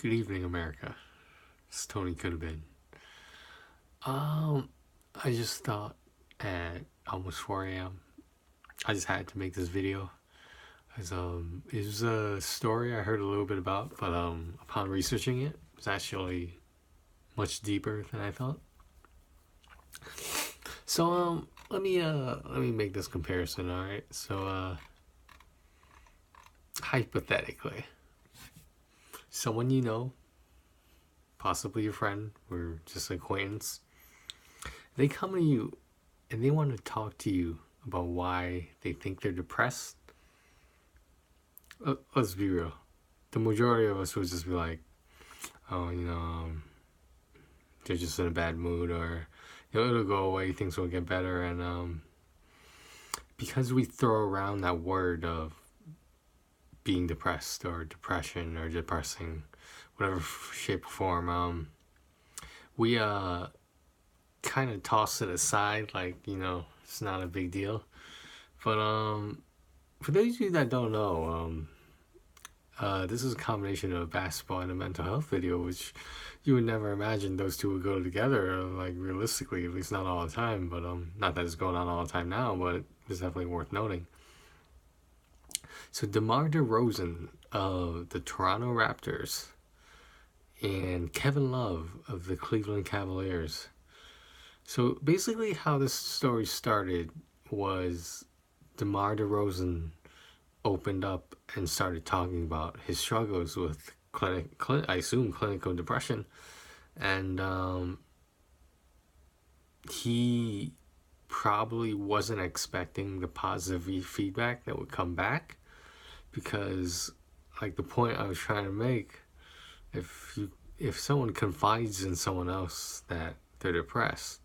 Good evening, America. It's TonyCouldveBeen. I just thought at almost 4 a.m. I just had to make this video. As it was a story I heard a little bit about, but upon researching it, it was actually much deeper than I thought. So let me make this comparison. All right. So hypothetically, someone you know, possibly your friend or just an acquaintance, they come to you and they want to talk to you about why they think they're depressed. Let's be real. The majority of us would just be like, oh, they're just in a bad mood, or it'll go away, things will get better. And because we throw around that word of being depressed or depression or depressing, whatever shape or form, we kind of toss it aside like, it's not a big deal. But for those of you that don't know, this is a combination of a basketball and a mental health video, which you would never imagine those two would go together, like realistically, at least not all the time. But not that it's going on all the time now, but it's definitely worth noting. So DeMar DeRozan of the Toronto Raptors and Kevin Love of the Cleveland Cavaliers. So basically how this story started was DeMar DeRozan opened up and started talking about his struggles with clinical depression. And he probably wasn't expecting the positive feedback that would come back, because like the point I was trying to make, if someone confides in someone else that they're depressed,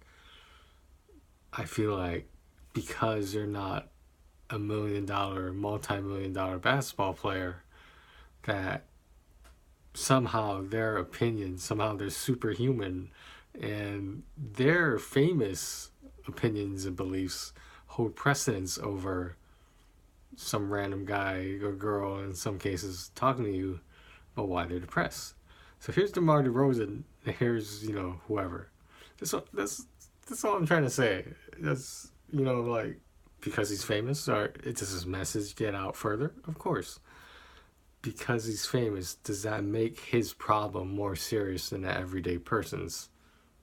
I feel like because they're not a $1 million, multi-million-dollar basketball player, that somehow their opinion, somehow they're superhuman, and their famous opinions and beliefs hold precedence over some random guy or girl, in some cases, talking to you about why they're depressed. So here's DeMar DeRozan, and here's, whoever. That's all I'm trying to say. That's, like, because he's famous, or does his message get out further? Of course. Because he's famous, does that make his problem more serious than the everyday person's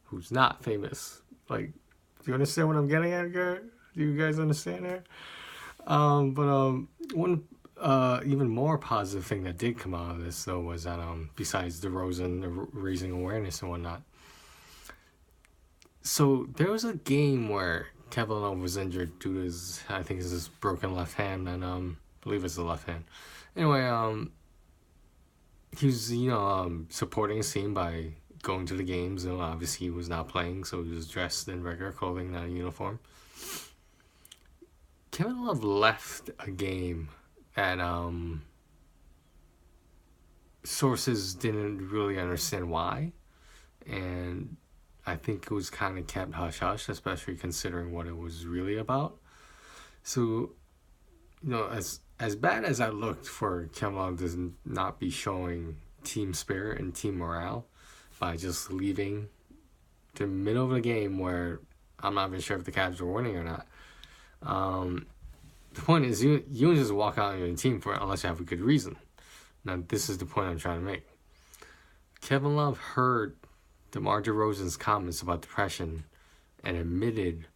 who's not famous? Like, do you understand what I'm getting at, guys? Do you guys understand that? But one even more positive thing that did come out of this, though, was that besides DeRozan raising awareness and whatnot, so there was a game where Kevin Love was injured due to his, I think it's his broken left hand, and I believe it's the left hand. Anyway, he was supporting his team by going to the games, and obviously he was not playing, so he was dressed in regular clothing, not a uniform. Kevin Love left a game that sources didn't really understand why, and I think it was kind of kept hush-hush, especially considering what it was really about. So, as bad as I looked for Kevin Love to not be showing team spirit and team morale by just leaving the middle of the game where I'm not even sure if the Cavs were winning or not. The point is, you don't just walk out on your team for it unless you have a good reason. Now, this is the point I'm trying to make. Kevin Love heard DeMar DeRozan's comments about depression and admitted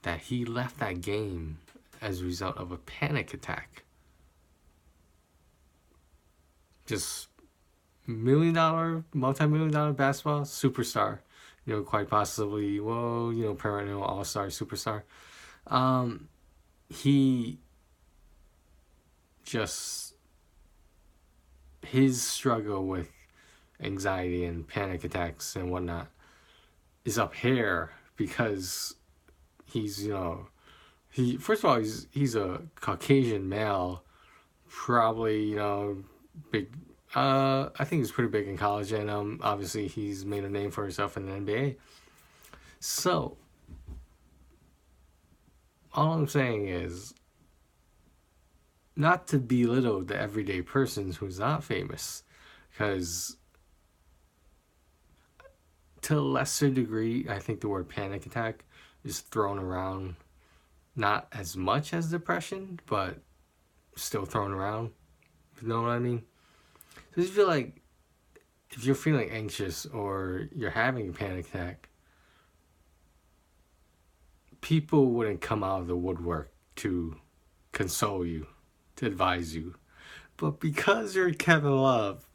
that he left that game as a result of a panic attack. Just multi-million-dollar basketball superstar, quite possibly, perennial all-star superstar. His struggle with anxiety and panic attacks and whatnot is up here because he's, first of all, he's a Caucasian male, probably, big, I think he's pretty big in college, and obviously he's made a name for himself in the NBA. So, all I'm saying is, not to belittle the everyday person who's not famous, because to a lesser degree, I think the word panic attack is thrown around, not as much as depression, but still thrown around. You know what I mean? So I feel like if you're feeling anxious or you're having a panic attack, people wouldn't come out of the woodwork to console you, to advise you. But because you're Kevin Love,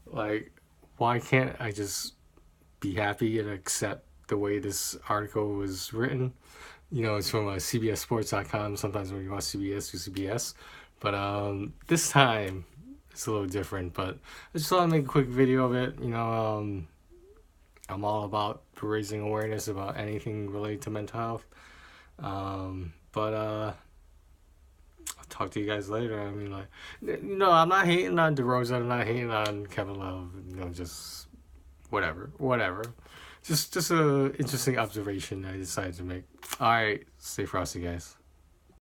like, why can't I just be happy and accept the way this article was written? You know, it's from CBSSports.com. Sometimes when you watch CBS, you CBS. But this time, it's a little different. But I just thought I'd make a quick video of it. You know, I'm all about raising awareness about anything related to mental health. But I'll talk to you guys later. I mean, like, you know, I'm not hating on DeRozan. I'm not hating on Kevin Love. You know, just whatever. Just a interesting observation I decided to make. All right, stay frosty, guys.